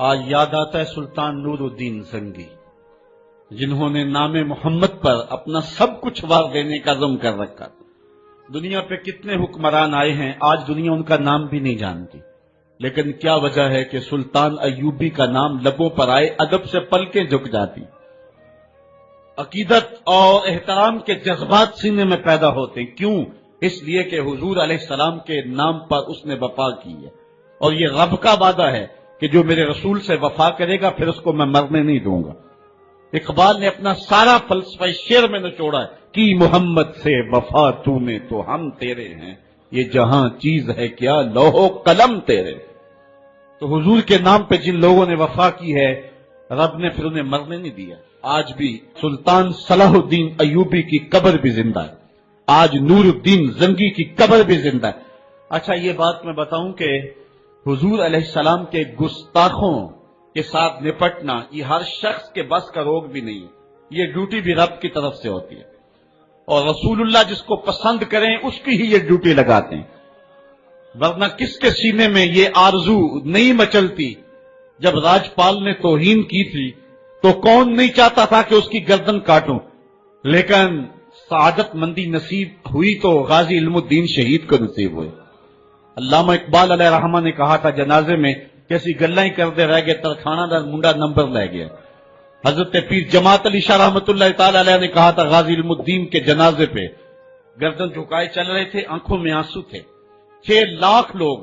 آج یاد آتا ہے سلطان نور الدین زنگی، جنہوں نے نام محمد پر اپنا سب کچھ وار دینے کا عزم کر رکھا. دنیا پہ کتنے حکمران آئے ہیں، آج دنیا ان کا نام بھی نہیں جانتی، لیکن کیا وجہ ہے کہ سلطان ایوبی کا نام لبوں پر آئے ادب سے پلکیں جھک جاتی. عقیدت اور احترام کے جذبات سینے میں پیدا ہوتے ہیں. کیوں؟ اس لیے کہ حضور علیہ السلام کے نام پر اس نے وفا کی ہے، اور یہ رب کا وعدہ ہے کہ جو میرے رسول سے وفا کرے گا پھر اس کو میں مرنے نہیں دوں گا. اقبال نے اپنا سارا فلسفہ شعر میں نچوڑا ہے کہ محمد سے وفا تو نے تو ہم تیرے ہیں، یہ جہاں چیز ہے کیا لوح قلم تیرے. تو حضور کے نام پہ جن لوگوں نے وفا کی ہے رب نے پھر انہیں مرنے نہیں دیا. آج بھی سلطان صلاح الدین ایوبی کی قبر بھی زندہ ہے، آج نور الدین زنگی کی قبر بھی زندہ ہے. اچھا یہ بات میں بتاؤں کہ حضور علیہ السلام کے گستاخوں کے ساتھ نپٹنا یہ ہر شخص کے بس کا روگ بھی نہیں ہے، یہ ڈیوٹی بھی رب کی طرف سے ہوتی ہے، اور رسول اللہ جس کو پسند کریں اس کی ہی یہ ڈیوٹی لگاتے ہیں. ورنہ کس کے سینے میں یہ آرزو نہیں مچلتی؟ جب راجپال نے توہین کی تھی تو کون نہیں چاہتا تھا کہ اس کی گردن کاٹوں، لیکن سعادت مندی نصیب ہوئی تو غازی علم الدین شہید کو نصیب ہوئے. علامہ اقبال علیہ رحمہ نے کہا تھا جنازے میں کیسی گلیں کرتے رہ گئے ترخانہ دار منڈا نمبر لے گیا. حضرت پیر جماعت علی شاہ رحمۃ اللہ تعالی علیہ نے کہا تھا غازی علم الدین کے جنازے پہ گردن جھکائے چل رہے تھے، آنکھوں میں آنسو تھے. 6 لاکھ لوگ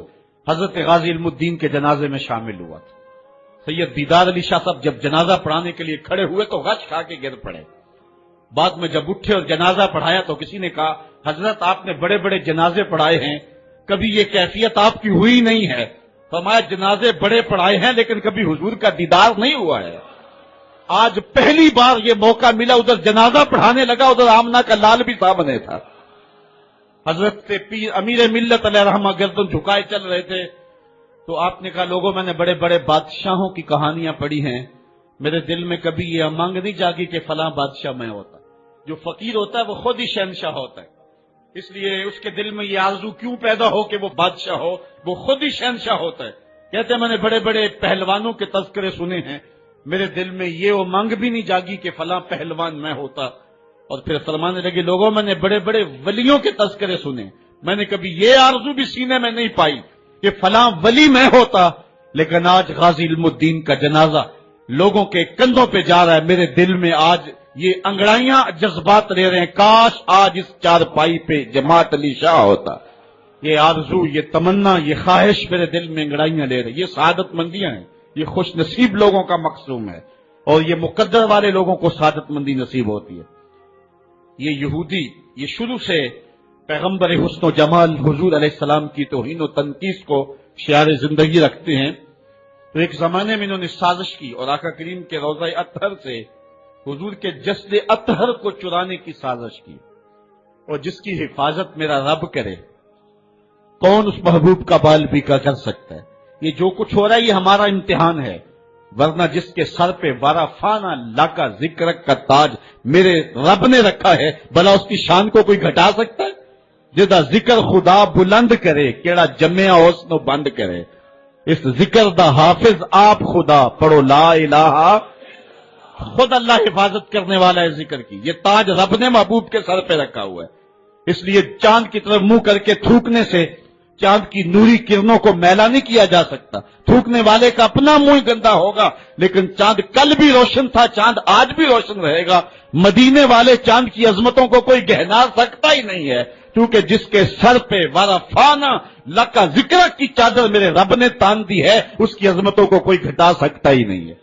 حضرت غازی علم الدین کے جنازے میں شامل ہوا تھا. سید دیدار علی شاہ صاحب جب جنازہ پڑھانے کے لیے کھڑے ہوئے تو غش کھا کے گر پڑے. بعد میں جب اٹھے اور جنازہ پڑھایا تو کسی نے کہا حضرت آپ نے بڑے بڑے جنازے پڑھائے ہیں، کبھی یہ کیفیت آپ کی ہوئی نہیں ہے. فرمایا جنازے بڑے پڑھائے ہیں لیکن کبھی حضور کا دیدار نہیں ہوا ہے. آج پہلی بار یہ موقع ملا، ادھر جنازہ پڑھانے لگا، ادھر آمنہ کا لال بھی سامنے تھا. حضرت پیر امیر ملت علیہ رحمہ گردن جھکائے چل رہے تھے تو آپ نے کہا لوگوں میں نے بڑے بڑے بادشاہوں کی کہانیاں پڑھی ہیں، میرے دل میں کبھی یہ امنگ نہیں جاگی کہ فلاں بادشاہ میں ہوتا. جو فقیر ہوتا ہے وہ خود ہی شہنشاہ ہوتا ہے، اس لیے اس کے دل میں یہ آرزو کیوں پیدا ہو کہ وہ بادشاہ ہو، وہ خود ہی شہنشاہ ہوتا ہے. کہتے ہیں میں نے بڑے بڑے پہلوانوں کے تذکرے سنے ہیں، میرے دل میں یہ امنگ بھی نہیں جاگی کہ فلاں پہلوان میں ہوتا. اور پھر فرمانے لگے لوگوں میں نے بڑے بڑے ولیوں کے تذکرے سنے، میں نے کبھی یہ آرزو بھی سینے میں نہیں پائی کہ فلاں ولی میں ہوتا. لیکن آج غازی علم الدین کا جنازہ لوگوں کے کندھوں پہ جا رہا ہے، میرے دل میں آج یہ انگڑائیاں جذبات لے رہے ہیں، کاش آج اس چارپائی پہ جماعت علی شاہ ہوتا. یہ آرزو، یہ تمنا، یہ خواہش میرے دل میں انگڑائیاں لے رہے. یہ سعادت مندیاں ہیں، یہ خوش نصیب لوگوں کا مقصوم ہے، اور یہ مقدر والے لوگوں کو سعادت مندی نصیب ہوتی ہے. یہ یہودی یہ شروع سے پیغمبر حسن و جمال حضور علیہ السلام کی توہین و تنقیص کو شعار زندگی رکھتے ہیں. تو ایک زمانے میں انہوں نے سازش کی اور آقا کریم کے روضہ اطہر سے حضور کے جسد اطہر کو چرانے کی سازش کی. اور جس کی حفاظت میرا رب کرے کون اس محبوب کا بال بھی کر سکتا ہے. یہ جو کچھ ہو رہا ہے یہ ہمارا امتحان ہے، ورنہ جس کے سر پہ وارا فانا لا کا ذکر کا تاج میرے رب نے رکھا ہے، بھلا اس کی شان کو کوئی گھٹا سکتا ہے؟ جدا ذکر خدا بلند کرے کیڑا جمعہ حسن و بند کرے، اس ذکر دا حافظ آپ خدا پڑھو لا الہ. خود اللہ حفاظت کرنے والا ہے ذکر کی. یہ تاج رب نے محبوب کے سر پہ رکھا ہوا ہے، اس لیے چاند کی طرف منہ کر کے تھوکنے سے چاند کی نوری کرنوں کو میلا نہیں کیا جا سکتا. تھوکنے والے کا اپنا منہ گندا ہوگا، لیکن چاند کل بھی روشن تھا، چاند آج بھی روشن رہے گا. مدینے والے چاند کی عظمتوں کو کوئی گہنا سکتا ہی نہیں ہے، کیونکہ جس کے سر پہ وارا فانا لکا ذکر کی چادر میرے رب نے تان دی ہے، اس کی عظمتوں کو کوئی گھٹا سکتا ہی نہیں ہے.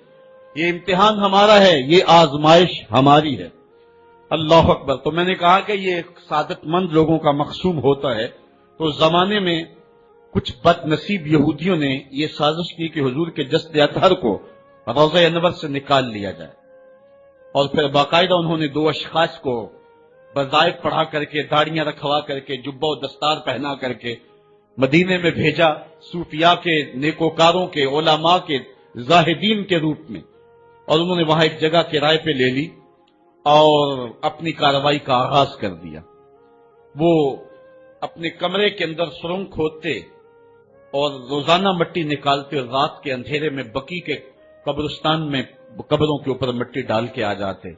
یہ امتحان ہمارا ہے، یہ آزمائش ہماری ہے. اللہ اکبر. تو میں نے کہا کہ یہ سعادت مند لوگوں کا مقصوم ہوتا ہے. تو زمانے میں کچھ بد نصیب یہودیوں نے یہ سازش کی کہ حضور کے جسد اطہر کو روضہ انور سے نکال لیا جائے، اور پھر باقاعدہ انہوں نے 2 اشخاص کو وظائف پڑھا کر کے، داڑیاں رکھوا کر کے، جبہ و دستار پہنا کر کے مدینے میں بھیجا، صوفیاء کے، نیکوکاروں کے، علماء کے، زاہدین کے روپ میں. اور انہوں نے وہاں ایک جگہ کرائے پہ لے لی اور اپنی کارروائی کا آغاز کر دیا. وہ اپنے کمرے کے اندر سرنگ کھودتے اور روزانہ مٹی نکالتے اور رات کے اندھیرے میں بقی کے قبرستان میں قبروں کے اوپر مٹی ڈال کے آ جاتے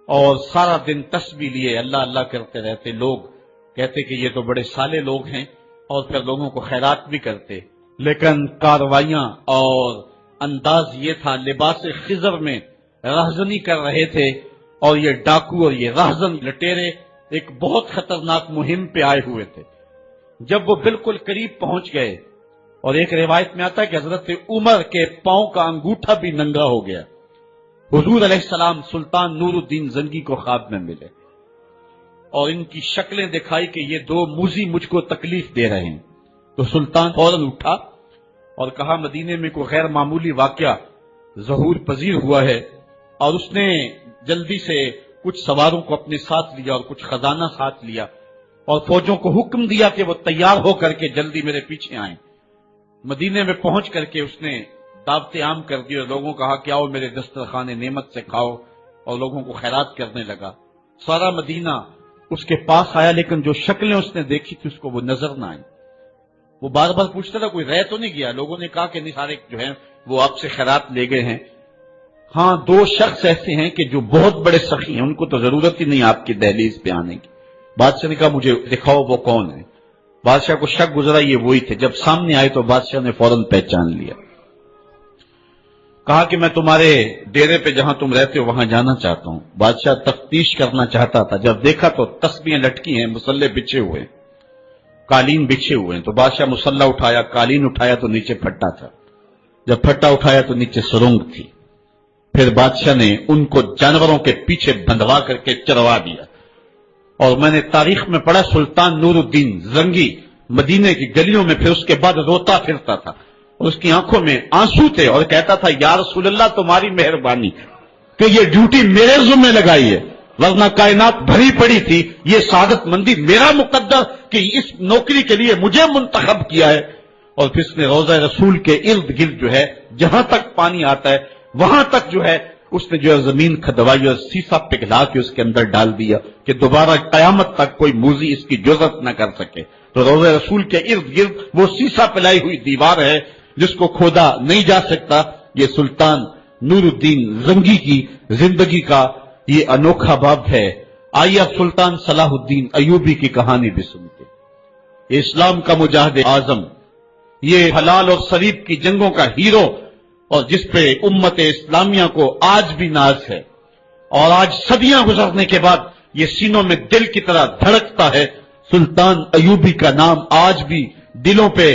اور سارا دن تسبیح لیے اللہ اللہ کرتے رہتے. لوگ کہتے کہ یہ تو بڑے صالح لوگ ہیں اور پھر لوگوں کو خیرات بھی کرتے. لیکن کاروائیاں اور انداز یہ تھا، لباس خضر میں رہزنی کر رہے تھے اور یہ ڈاکو اور یہ رہزن لٹیرے ایک بہت خطرناک مہم پہ آئے ہوئے تھے. جب وہ بالکل قریب پہنچ گئے اور ایک روایت میں آتا ہے کہ حضرت عمر کے پاؤں کا انگوٹھا بھی ننگا ہو گیا. حضور علیہ السلام سلطان نور الدین زنگی کو خواب میں ملے اور ان کی شکلیں دکھائی کہ یہ دو موذی مجھ کو تکلیف دے رہے ہیں. تو سلطان فوراً اٹھا اور کہا مدینے میں کوئی غیر معمولی واقعہ ظہور پذیر ہوا ہے، اور اس نے جلدی سے کچھ سواروں کو اپنے ساتھ لیا اور کچھ خزانہ ساتھ لیا اور فوجوں کو حکم دیا کہ وہ تیار ہو کر کے جلدی میرے پیچھے آئیں. مدینے میں پہنچ کر کے اس نے دعوت عام کر دی اور لوگوں کہا کہ آؤ میرے دسترخوان نعمت سے کھاؤ، اور لوگوں کو خیرات کرنے لگا. سارا مدینہ اس کے پاس آیا، لیکن جو شکلیں اس نے دیکھی تھی اس کو وہ نظر نہ آئی. وہ بار بار پوچھتا تھا کوئی رہ تو نہیں گیا. لوگوں نے کہا کہ نہیں، سارے جو ہیں وہ آپ سے خیرات لے گئے ہیں. ہاں، دو شخص ایسے ہیں کہ جو بہت بڑے سخی ہیں، ان کو تو ضرورت ہی نہیں آپ کی دہلیز پہ آنے کی. بادشاہ نے کہا مجھے دکھاؤ وہ کون ہے. بادشاہ کو شک گزرا یہ وہی تھے. جب سامنے آئے تو بادشاہ نے فوراً پہچان لیا. کہا کہ میں تمہارے ڈیرے پہ جہاں تم رہتے ہو وہاں جانا چاہتا ہوں. بادشاہ تفتیش کرنا چاہتا تھا. جب دیکھا تو تسبیحیں لٹکی ہیں، مصلے بچھے ہوئے ہیں، قالین بچھے ہوئے ہیں. تو بادشاہ مصلہ اٹھایا، قالین اٹھایا تو نیچے پھٹا تھا. جب پھٹا اٹھایا تو نیچے سرنگ تھی. پھر بادشاہ نے ان کو جانوروں کے پیچھے بندھوا کر کے چروا دیا. اور میں نے تاریخ میں پڑھا سلطان نور الدین زنگی مدینے کی گلیوں میں پھر اس کے بعد روتا پھرتا تھا اور اس کی آنکھوں میں آنسو تھے اور کہتا تھا یا رسول اللہ تمہاری مہربانی کہ یہ ڈیوٹی میرے ذمہ لگائی ہے، ورنہ کائنات بھری پڑی تھی. یہ سعادت مندی میرا مقدر کہ اس نوکری کے لیے مجھے منتخب کیا ہے. اور پھر اس نے روضہ رسول کے ارد گرد جو ہے جہاں تک پانی آتا ہے وہاں تک جو ہے اس نے جو ہے زمین کھدوائی اور سیسا پگھلا کے اس کے اندر ڈال دیا کہ دوبارہ قیامت تک کوئی موذی اس کی جرأت نہ کر سکے. تو روضہ رسول کے ارد گرد وہ سیسا پلائی ہوئی دیوار ہے جس کو کھودا نہیں جا سکتا. یہ سلطان نور الدین زنگی کی زندگی کا یہ انوکھا باب ہے. آئیے اب سلطان صلاح الدین ایوبی کی کہانی بھی سنتے. اسلام کا مجاہد اعظم، یہ حلال اور صلیب کی جنگوں کا ہیرو، اور جس پہ امت اسلامیہ کو آج بھی ناز ہے اور آج صدیاں گزرنے کے بعد یہ سینوں میں دل کی طرح دھڑکتا ہے. سلطان ایوبی کا نام آج بھی دلوں پہ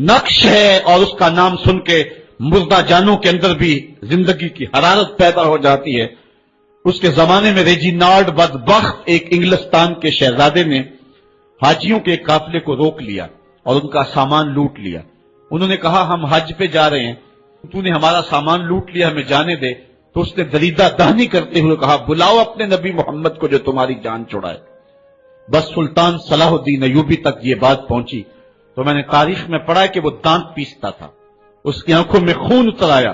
نقش ہے اور اس کا نام سن کے مردہ جانوں کے اندر بھی زندگی کی حرارت پیدا ہو جاتی ہے. اس کے زمانے میں ریجینالڈ بدبخت ایک انگلستان کے شہزادے نے حاجیوں کے قافلے کو روک لیا اور ان کا سامان لوٹ لیا. انہوں نے کہا ہم حج پہ جا رہے ہیں، تو نے ہمارا سامان لوٹ لیا، ہمیں جانے دے. تو اس نے دریدہ دہنی کرتے ہوئے کہا بلاؤ اپنے نبی محمد کو جو تمہاری جان چھڑائے. بس سلطان صلاح الدین ایوبی تک یہ بات پہنچی تو میں نے تاریخ میں پڑھا کہ وہ دانت پیستا تھا، اس کی آنکھوں میں خون اتر آیا،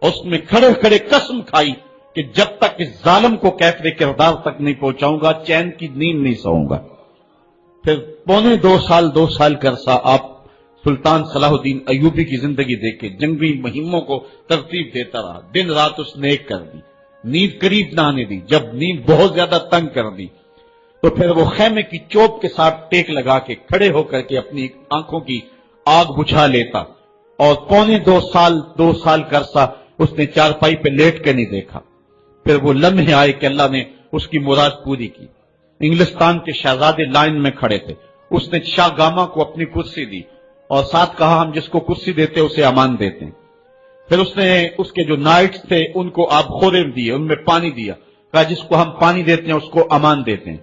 اس میں کھڑے کھڑے قسم کھائی کہ جب تک اس ظالم کو کیفر کردار تک نہیں پہنچاؤں گا چین کی نیند نہیں سوؤں گا. پھر پونے 2 سال کا عرصہ آپ سلطان صلاح الدین ایوبی کی زندگی دیکھ کے جنگی مہموں کو ترتیب دیتا رہا. دن رات اس نے ایک کر دی، نیند قریب نہ آنے دی. جب نیند بہت زیادہ تنگ کر دی تو پھر وہ خیمے کی چوب کے ساتھ ٹیک لگا کے کھڑے ہو کر کے اپنی آنکھوں کی آگ بجھا لیتا. اور پونے 2 سال کا عرصہ اس نے چارپائی پہ لیٹ کے نہیں دیکھا. پھر وہ لمحے آئے کہ اللہ نے اس کی مراد پوری کی. انگلستان کے شہزادے لائن میں کھڑے تھے، اس نے شاہ گاما کو اپنی کرسی دی اور ساتھ کہا ہم جس کو کرسی دیتے اسے امان دیتے ہیں. پھر اس نے اس کے جو نائٹس تھے ان کو آب خوریم دیے، ان میں پانی دیا، کہا جس کو ہم پانی دیتے ہیں اس کو امان دیتے ہیں.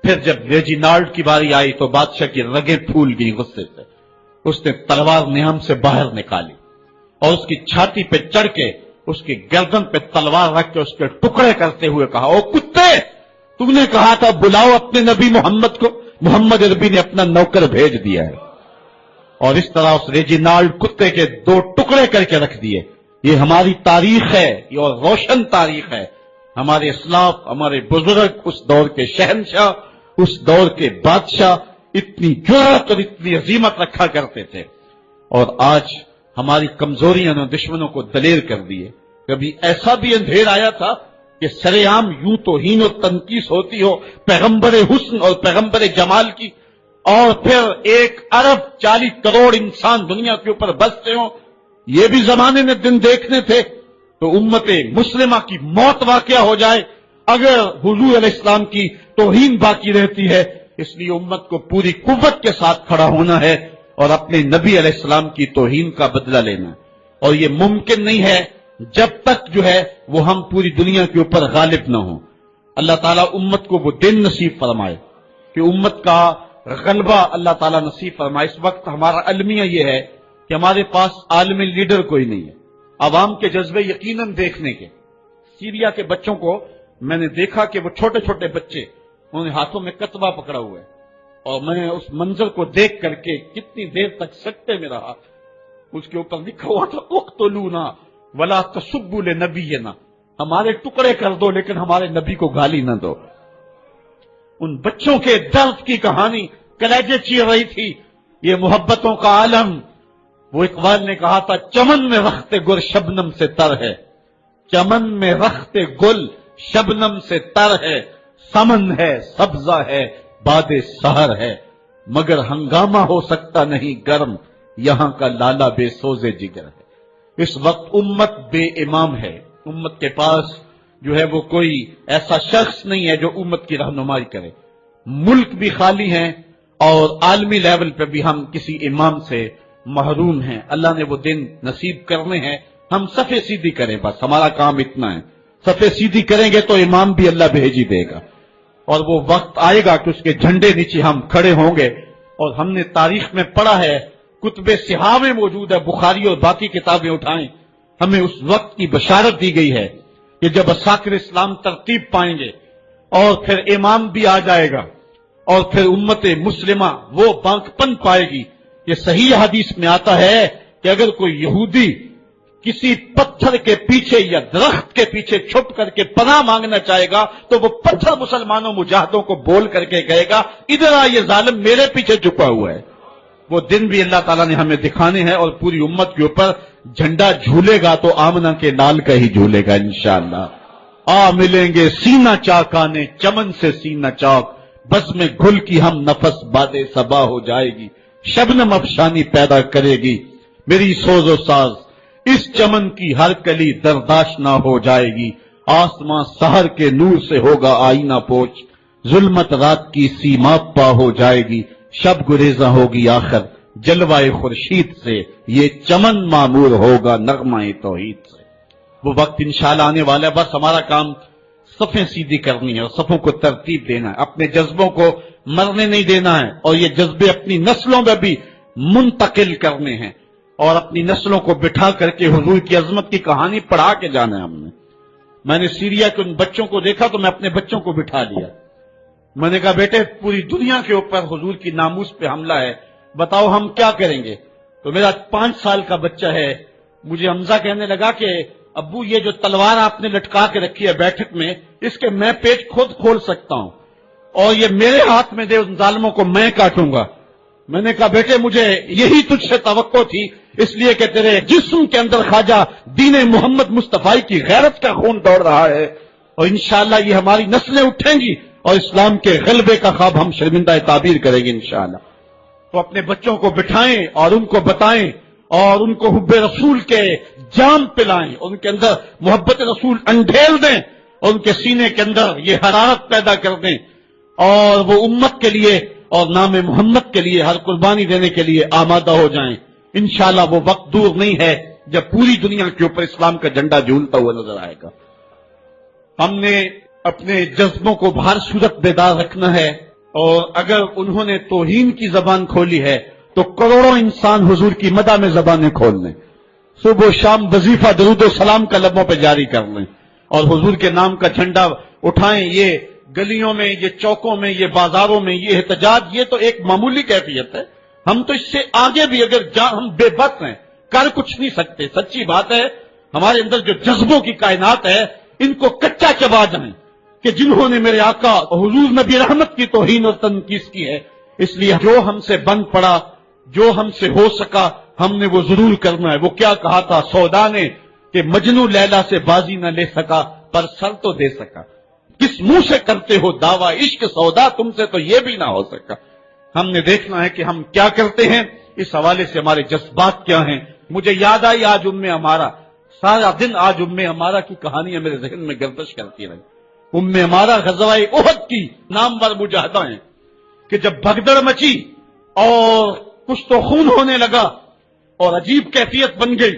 پھر جب ریجینالڈ کی باری آئی تو بادشاہ کی رگیں پھول گئی غصے سے. اس نے تلوار نیام سے باہر نکالی اور اس کی چھاتی پہ چڑھ کے اس کی گردن پہ تلوار رکھ کے اس کے ٹکڑے کرتے ہوئے کہا او کتے، تم نے کہا تھا بلاؤ اپنے نبی محمد کو، محمد عربی نے اپنا نوکر بھیج دیا ہے. اور اس طرح اس ریجینالڈ کتے کے 2 ٹکڑے کر کے رکھ دیے. یہ ہماری تاریخ ہے، یہ اور روشن تاریخ ہے. ہمارے اسلاف، ہمارے بزرگ اس دور کے شہنشاہ، اس دور کے بادشاہ اتنی جرأت اور اتنی عظیمت رکھا کرتے تھے. اور آج ہماری کمزوریاں نے دشمنوں کو دلیر کر دیے. کبھی ایسا بھی اندھیر آیا تھا کہ سرے عام یوں توہین و تنقیص ہوتی ہو پیغمبر حسن اور پیغمبر جمال کی، اور پھر 1.40 کروڑ انسان دنیا کے اوپر بستے ہوں. یہ بھی زمانے نے دن دیکھنے تھے. تو امت مسلمہ کی موت واقع ہو جائے اگر حضور علیہ السلام کی توہین باقی رہتی ہے. اس لیے امت کو پوری قوت کے ساتھ کھڑا ہونا ہے اور اپنے نبی علیہ السلام کی توہین کا بدلہ لینا ہے. اور یہ ممکن نہیں ہے جب تک جو ہے وہ ہم پوری دنیا کے اوپر غالب نہ ہوں. اللہ تعالیٰ امت کو وہ دن نصیب فرمائے کہ امت کا غلبہ اللہ تعالیٰ نصیب فرمائے. اس وقت ہمارا المیہ یہ ہے کہ ہمارے پاس عالمی لیڈر کوئی نہیں ہے. عوام کے جذبے یقیناً دیکھنے کے. سیریا کے بچوں کو میں نے دیکھا کہ وہ چھوٹے چھوٹے بچے انہوں نے ہاتھوں میں کتبہ پکڑا ہوا ہے، اور میں اس منظر کو دیکھ کر کے کتنی دیر تک سکتے میں رہا. اس کے اوپر لکھا ہوا تھا اقتلونا ولا تسبوا لنبینا، ہمارے ٹکڑے کر دو لیکن ہمارے نبی کو گالی نہ دو. ان بچوں کے درد کی کہانی کلیجے چیر رہی تھی. یہ محبتوں کا عالم. وہ اقبال نے کہا تھا چمن میں رخت گل شبنم سے تر ہے، چمن میں رخت گل شبنم سے تر ہے، سمن ہے سبزہ ہے باد سحر ہے، مگر ہنگامہ ہو سکتا نہیں گرم، یہاں کا لالا بے سوزے جگر ہے. اس وقت امت بے امام ہے. امت کے پاس جو ہے وہ کوئی ایسا شخص نہیں ہے جو امت کی رہنمائی کرے. ملک بھی خالی ہیں اور عالمی لیول پہ بھی ہم کسی امام سے محروم ہیں. اللہ نے وہ دن نصیب کرنے ہیں. ہم صفے سیدھی کریں، بس ہمارا کام اتنا ہے. صفے سیدھی کریں گے تو امام بھی اللہ بھیج ہی دے گا. اور وہ وقت آئے گا کہ اس کے جھنڈے نیچے ہم کھڑے ہوں گے. اور ہم نے تاریخ میں پڑھا ہے، کتب صحاح میں موجود ہے، بخاری اور باقی کتابیں اٹھائیں، ہمیں اس وقت کی بشارت دی گئی ہے کہ جب اساکر اسلام ترتیب پائیں گے اور پھر امام بھی آ جائے گا اور پھر امت مسلمہ وہ بانکپن پائے گی. یہ صحیح حدیث میں آتا ہے کہ اگر کوئی یہودی کسی پتھر کے پیچھے یا درخت کے پیچھے چھپ کر کے پناہ مانگنا چاہے گا تو وہ پتھر مسلمانوں مجاہدوں کو بول کر کے کہے گا ادھر آ، یہ ظالم میرے پیچھے چھپا ہوا ہے. وہ دن بھی اللہ تعالیٰ نے ہمیں دکھانے ہیں اور پوری امت کے اوپر جھنڈا جھولے گا تو آمنہ کے نال کا ہی جھولے گا انشاءاللہ. آ ملیں گے سینہ چاکانے چمن سے سینہ چاک، بس میں گل کی ہم نفس باد صبا ہو جائے گی، شبنم افشانی پیدا کرے گی میری سوز و ساز، اس چمن کی ہر کلی درداش نہ ہو جائے گی، آسماں سحر کے نور سے ہوگا آئینہ پوچھ، ظلمت رات کی سیما پا ہو جائے گی، شب گریزاں ہوگی آخر جلوائے خورشید سے، یہ چمن معمور ہوگا نغمہ توحید سے. وہ وقت انشاءاللہ آنے والا ہے. بس ہمارا کام صفیں سیدھی کرنی ہے اور صفوں کو ترتیب دینا ہے، اپنے جذبوں کو مرنے نہیں دینا ہے اور یہ جذبے اپنی نسلوں میں بھی منتقل کرنے ہیں اور اپنی نسلوں کو بٹھا کر کے حضور کی عظمت کی کہانی پڑھا کے جانا ہے. میں نے سیریا کے ان بچوں کو دیکھا تو میں اپنے بچوں کو بٹھا لیا. میں نے کہا بیٹے پوری دنیا کے اوپر حضور کی ناموس پہ حملہ ہے، بتاؤ ہم کیا کریں گے. تو میرا 5 سال کا بچہ ہے، مجھے حمزہ کہنے لگا کہ ابو یہ جو تلوار آپ نے لٹکا کے رکھی ہے بیٹھک میں، اس کے میں پیچ خود کھول سکتا ہوں اور یہ میرے ہاتھ میں دے، ان ظالموں کو میں کاٹوں گا. میں نے کہا بیٹے مجھے یہی تجھ سے توقع تھی، اس لیے کہ تیرے جسم کے اندر خواجہ دین محمد مصطفی کی غیرت کا خون دوڑ رہا ہے اور انشاءاللہ یہ ہماری نسلیں اٹھیں گی اور اسلام کے غلبے کا خواب ہم شرمندہ تعبیر کریں گے انشاءاللہ. تو اپنے بچوں کو بٹھائیں اور ان کو بتائیں اور ان کو حب رسول کے جام پلائیں اور ان کے اندر محبت رسول انڈھیل دیں اور ان کے سینے کے اندر یہ حرارت پیدا کر دیں اور وہ امت کے لیے اور نام محمد کے لیے ہر قربانی دینے کے لیے آمادہ ہو جائیں. انشاءاللہ وہ وقت دور نہیں ہے جب پوری دنیا کے اوپر اسلام کا جھنڈا جھولتا ہوا نظر آئے گا. ہم نے اپنے جذبوں کو بہر صورت بیدار رکھنا ہے اور اگر انہوں نے توہین کی زبان کھولی ہے تو کروڑوں انسان حضور کی مدح میں زبانیں کھول لیں، صبح و شام وظیفہ درود و سلام کا لبوں پہ جاری کر لیں اور حضور کے نام کا جھنڈا اٹھائیں. یہ گلیوں میں، یہ چوکوں میں، یہ بازاروں میں یہ احتجاج یہ تو ایک معمولی کیفیت ہے. ہم تو اس سے آگے بھی اگر ہم بے بس ہیں، کر کچھ نہیں سکتے. سچی بات ہے ہمارے اندر جو جذبوں کی کائنات ہے ان کو کچا چبا جائیں کہ جنہوں نے میرے آقا حضور نبی رحمت کی توہین اور تنقیص کی ہے. اس لیے جو ہم سے بن پڑا، جو ہم سے ہو سکا ہم نے وہ ضرور کرنا ہے۔ وہ کیا کہا تھا سودا نے کہ مجنو لیلا سے بازی نہ لے سکا پر سر تو دے سکا، کس منہ سے کرتے ہو دعویٰ عشق سودا، تم سے تو یہ بھی نہ ہو سکا۔ ہم نے دیکھنا ہے کہ ہم کیا کرتے ہیں، اس حوالے سے ہمارے جذبات کیا ہیں۔ مجھے یاد آئی آج عمارہ، سارا دن آج عمارہ کی کہانیاں میرے ذہن میں گردش کرتی رہی۔ عمارہ غزوہ احد کی نامور مجاہدہ ہیں کہ جب بھگدڑ مچی اور کچھ تو خون ہونے لگا اور عجیب کیفیت بن گئی،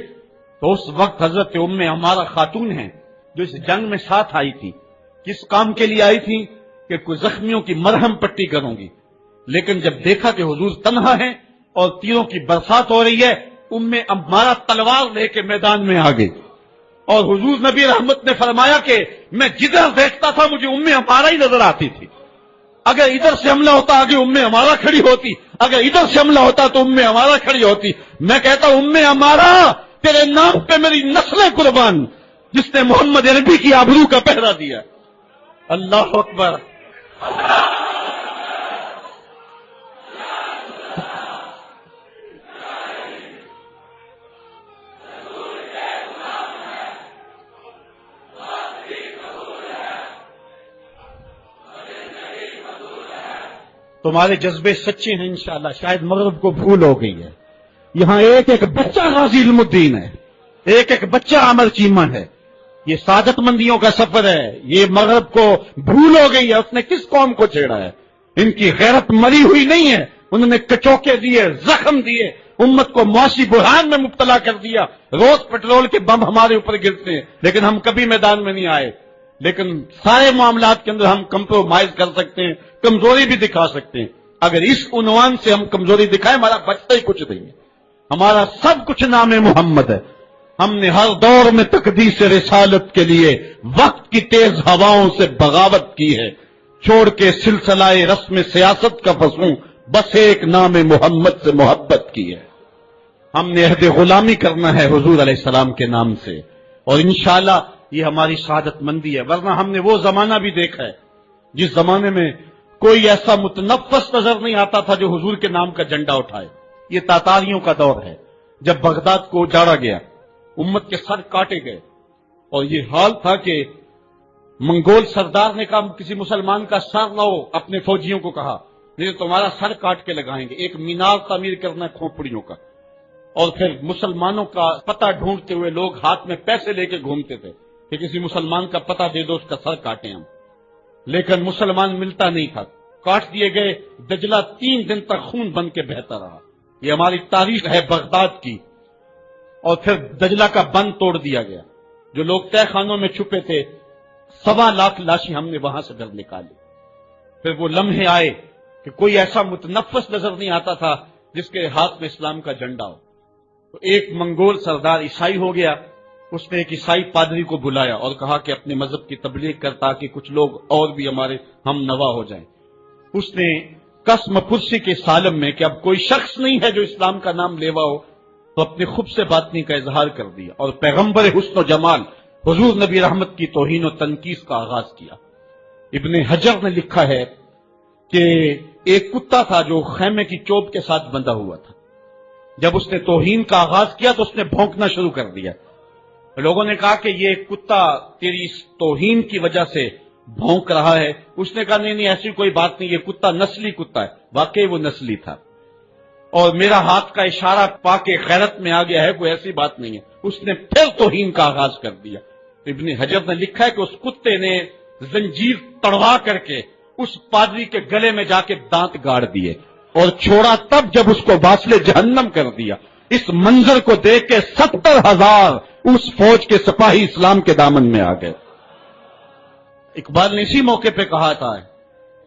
تو اس وقت حضرت عمارہ خاتون ہیں جو اس جنگ میں ساتھ آئی تھی، کس کام کے لیے آئی تھی کہ کوئی زخمیوں کی مرہم پٹی کروں گی، لیکن جب دیکھا کہ حضور تنہا ہیں اور تیروں کی برسات ہو رہی ہے، عمارہ تلوار لے کے میدان میں آ گئی، اور حضور نبی رحمت نے فرمایا کہ میں جدھر دیکھتا تھا مجھے عمارہ ہی نظر آتی تھی۔ اگر ادھر سے حملہ ہوتا آگے عمارہ کھڑی ہوتی، اگر ادھر سے حملہ ہوتا تو عمارہ کھڑی ہوتی۔ میں کہتا عمارہ تیرے نام پہ میری نسلیں قربان، جس نے محمد عربی کی آبرو کا پہرا دیا۔ اللہ اکبر۔ تمہارے جذبے سچے ہیں انشاءاللہ، شاید مغرب کو بھول ہو گئی ہے۔ یہاں ایک ایک بچہ غازی علم الدین ہے، ایک ایک بچہ عمر چیمہ ہے۔ یہ سعادت مندیوں کا سفر ہے، یہ مغرب کو بھول ہو گئی ہے۔ اس نے کس قوم کو چھیڑا ہے؟ ان کی غیرت مری ہوئی نہیں ہے، انہوں نے کچوکے دیے، زخم دیے، امت کو معاشی بحران میں مبتلا کر دیا۔ روز پٹرول کے بم ہمارے اوپر گرتے ہیں لیکن ہم کبھی میدان میں نہیں آئے۔ لیکن سارے معاملات کے اندر ہم کمپرومائز کر سکتے ہیں، کمزوری بھی دکھا سکتے ہیں۔ اگر اس عنوان سے ہم کمزوری دکھائیں، ہمارا بچتا ہی کچھ نہیں ہے۔ ہمارا سب کچھ نام محمد ہے۔ ہم نے ہر دور میں تقدیس رسالت کے لیے وقت کی تیز ہواؤں سے بغاوت کی ہے، چھوڑ کے سلسلہ رسم سیاست کا فسوں، بس ایک نام محمد سے محبت کی ہے۔ ہم نے عہد غلامی کرنا ہے حضور علیہ السلام کے نام سے، اور انشاءاللہ یہ ہماری سعادت مندی ہے۔ ورنہ ہم نے وہ زمانہ بھی دیکھا ہے جس زمانے میں کوئی ایسا متنفس نظر نہیں آتا تھا جو حضور کے نام کا جھنڈا اٹھائے۔ یہ تاتاریوں کا دور ہے، جب بغداد کو اجاڑا گیا، امت کے سر کاٹے گئے، اور یہ حال تھا کہ منگول سردار نے کہا کسی مسلمان کا سر لاؤ، اپنے فوجیوں کو کہا نہیں تو تمہارا سر کاٹ کے لگائیں گے۔ ایک مینار تعمیر کرنا ہے کھوپڑیوں کا، اور پھر مسلمانوں کا پتہ ڈھونڈتے ہوئے لوگ ہاتھ میں پیسے لے کے گھومتے تھے کہ کسی مسلمان کا پتہ دے دو، اس کا سر کاٹیں ہم، لیکن مسلمان ملتا نہیں تھا، کاٹ دیے گئے۔ دجلہ 3 دن تک خون بن کے بہتا رہا۔ یہ ہماری تاریخ ہے بغداد کی۔ اور پھر دجلہ کا بند توڑ دیا گیا، جو لوگ تہ خانوں میں چھپے تھے 1.25 لاکھ لاشیں ہم نے وہاں سے پھر نکالی۔ پھر وہ لمحے آئے کہ کوئی ایسا متنفس نظر نہیں آتا تھا جس کے ہاتھ میں اسلام کا جھنڈا ہو۔ تو ایک منگول سردار عیسائی ہو گیا، اس نے ایک عیسائی پادری کو بلایا اور کہا کہ اپنے مذہب کی تبلیغ کر تاکہ کچھ لوگ اور بھی ہمارے ہم نوا ہو جائیں۔ اس نے قسم پرسی کے سالم میں کہ اب کوئی شخص نہیں ہے جو اسلام کا نام لیوا ہو، تو اپنے خود سے باطنی کا اظہار کر دیا اور پیغمبر حسن و جمال حضور نبی رحمت کی توہین و تنقیص کا آغاز کیا۔ ابن حجر نے لکھا ہے کہ ایک کتا تھا جو خیمے کی چوب کے ساتھ بندھا ہوا تھا، جب اس نے توہین کا آغاز کیا تو اس نے بھونکنا شروع کر دیا۔ لوگوں نے کہا کہ یہ کتا تیری اس توہین کی وجہ سے بھونک رہا ہے۔ اس نے کہا نہیں ایسی کوئی بات نہیں، یہ کتا نسلی کتا ہے۔ واقعی وہ نسلی تھا، اور میرا ہاتھ کا اشارہ پا کے غیرت میں آ گیا ہے، کوئی ایسی بات نہیں ہے۔ اس نے پھر توہین کا آغاز کر دیا۔ ابن حجر نے لکھا ہے کہ اس کتے نے زنجیر تڑوا کر کے اس پادری کے گلے میں جا کے دانت گاڑ دیے اور چھوڑا تب جب اس کو واصل جہنم کر دیا۔ اس منظر کو دیکھ کے 70,000 اس فوج کے سپاہی اسلام کے دامن میں آ گئے۔ اقبال نے اسی موقع پہ کہا تھا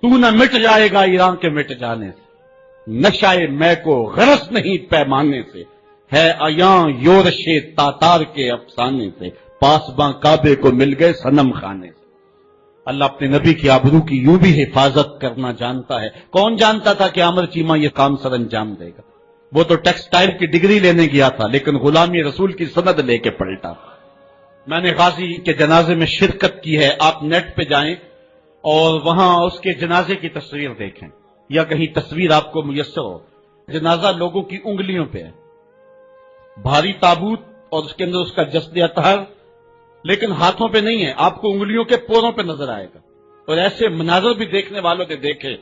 تو نہ مٹ جائے گا ایران کے مٹ جانے سے، نشائے میں کو غرض نہیں پیمانے سے، ہے عیاں یورش تاتار کے افسانے سے، پاسباں کعبے کو مل گئے صنم خانے سے۔ اللہ اپنے نبی کی آبرو کی یوں بھی حفاظت کرنا جانتا ہے۔ کون جانتا تھا کہ عامر چیمہ یہ کام سر انجام دے گا؟ وہ تو ٹیکسٹائل کی ڈگری لینے گیا تھا لیکن غلامی رسول کی سند لے کے پلٹا۔ میں نے غازی کے جنازے میں شرکت کی ہے، آپ نیٹ پہ جائیں اور وہاں اس کے جنازے کی تصویر دیکھیں، یا کہیں تصویر آپ کو میسر ہو۔ جنازہ لوگوں کی انگلیوں پہ ہے، بھاری تابوت اور اس کے اندر اس کا جسد اطہر، لیکن ہاتھوں پہ نہیں ہے، آپ کو انگلیوں کے پوروں پہ نظر آئے گا۔ اور ایسے مناظر بھی دیکھنے والوں نے دیکھے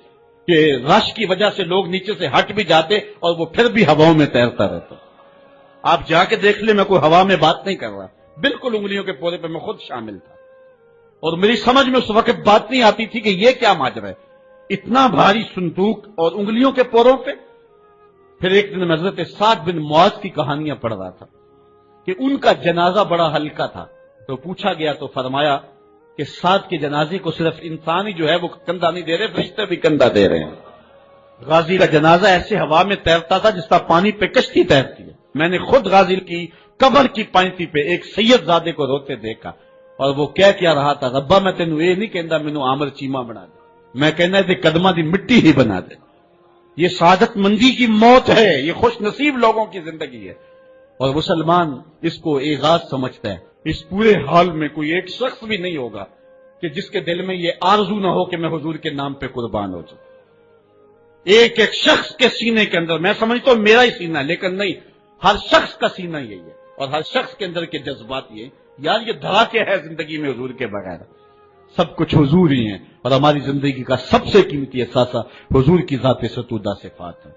کہ رش کی وجہ سے لوگ نیچے سے ہٹ بھی جاتے اور وہ پھر بھی ہواؤں میں تیرتا رہتا۔ آپ جا کے دیکھ لیں، میں کوئی ہوا میں بات نہیں کر رہا، بالکل انگلیوں کے پورے پہ میں خود شامل تھا، اور میری سمجھ میں اس وقت بات نہیں آتی تھی کہ یہ کیا ماجرا ہے، اتنا بھاری صندوق اور انگلیوں کے پوروں پہ۔ پھر ایک دن حضرت سعد بن معاذ کی کہانیاں پڑھ رہا تھا کہ ان کا جنازہ بڑا ہلکا تھا، تو پوچھا گیا تو فرمایا کہ سعد کے جنازے کو صرف انسان ہی جو ہے وہ کندھا نہیں دے رہے، فرشتے بھی کندھا دے رہے ہیں۔ غازی کا جنازہ ایسے ہوا میں تیرتا تھا جس طرح پانی پہ کشتی تیرتی ہے۔ میں نے خود غازی کی قبر کی پائنتی پہ ایک سید زادے کو روتے دیکھا، اور وہ کیا رہا تھا، ربا میں تینوں یہ نہیں کہندا مینوں عامر چیما بنا دے، میں کہنا تے قدماں دی مٹی ہی بنا دے۔ یہ سعادت مندی کی موت ہے، یہ خوش نصیب لوگوں کی زندگی ہے، اور مسلمان اس کو اعزاز سمجھتا ہے۔ اس پورے حال میں کوئی ایک شخص بھی نہیں ہوگا کہ جس کے دل میں یہ آرزو نہ ہو کہ میں حضور کے نام پہ قربان ہو جاؤں۔ ایک ایک شخص کے سینے کے اندر، میں سمجھتا ہوں میرا ہی سینہ، لیکن نہیں، ہر شخص کا سینہ یہی ہے، اور ہر شخص کے اندر کے جذبات یہ، یار یہ دھڑا کے ہے زندگی میں حضور کے بغیر، سب کچھ حضور ہی ہیں، اور ہماری زندگی کا سب سے قیمتی اثاثہ حضور کی ذات ستودہ صفات ہے۔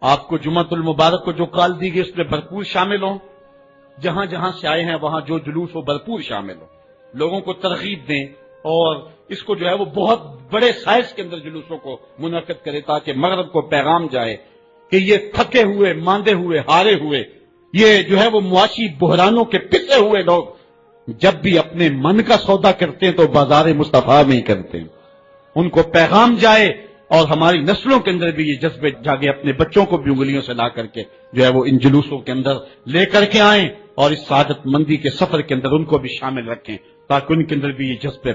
آپ کو جمعۃ المبارک کو جو کال دی گئی اس میں بھرپور شامل ہوں، جہاں جہاں سے آئے ہیں وہاں جو جلوس ہو بھرپور شامل ہو، لوگوں کو ترغیب دیں، اور اس کو جو ہے وہ بہت بڑے سائز کے اندر جلوسوں کو منعقد کرے تاکہ مغرب کو پیغام جائے کہ یہ تھکے ہوئے، ماندے ہوئے، ہارے ہوئے، یہ جو ہے وہ معاشی بحرانوں کے پسے ہوئے لوگ جب بھی اپنے من کا سودا کرتے ہیں تو بازار مصطفیٰ میں ہی کرتے ہیں، ان کو پیغام جائے، اور ہماری نسلوں کے اندر بھی یہ جذبے جاگے، اپنے بچوں کو بھی انگلیوں سے لا کر کے جو ہے وہ ان جلوسوں کے اندر لے کر کے آئیں، اور اس سعادت مندی کے سفر کے اندر ان کو بھی شامل رکھیں تاکہ ان کے اندر بھی یہ جذبے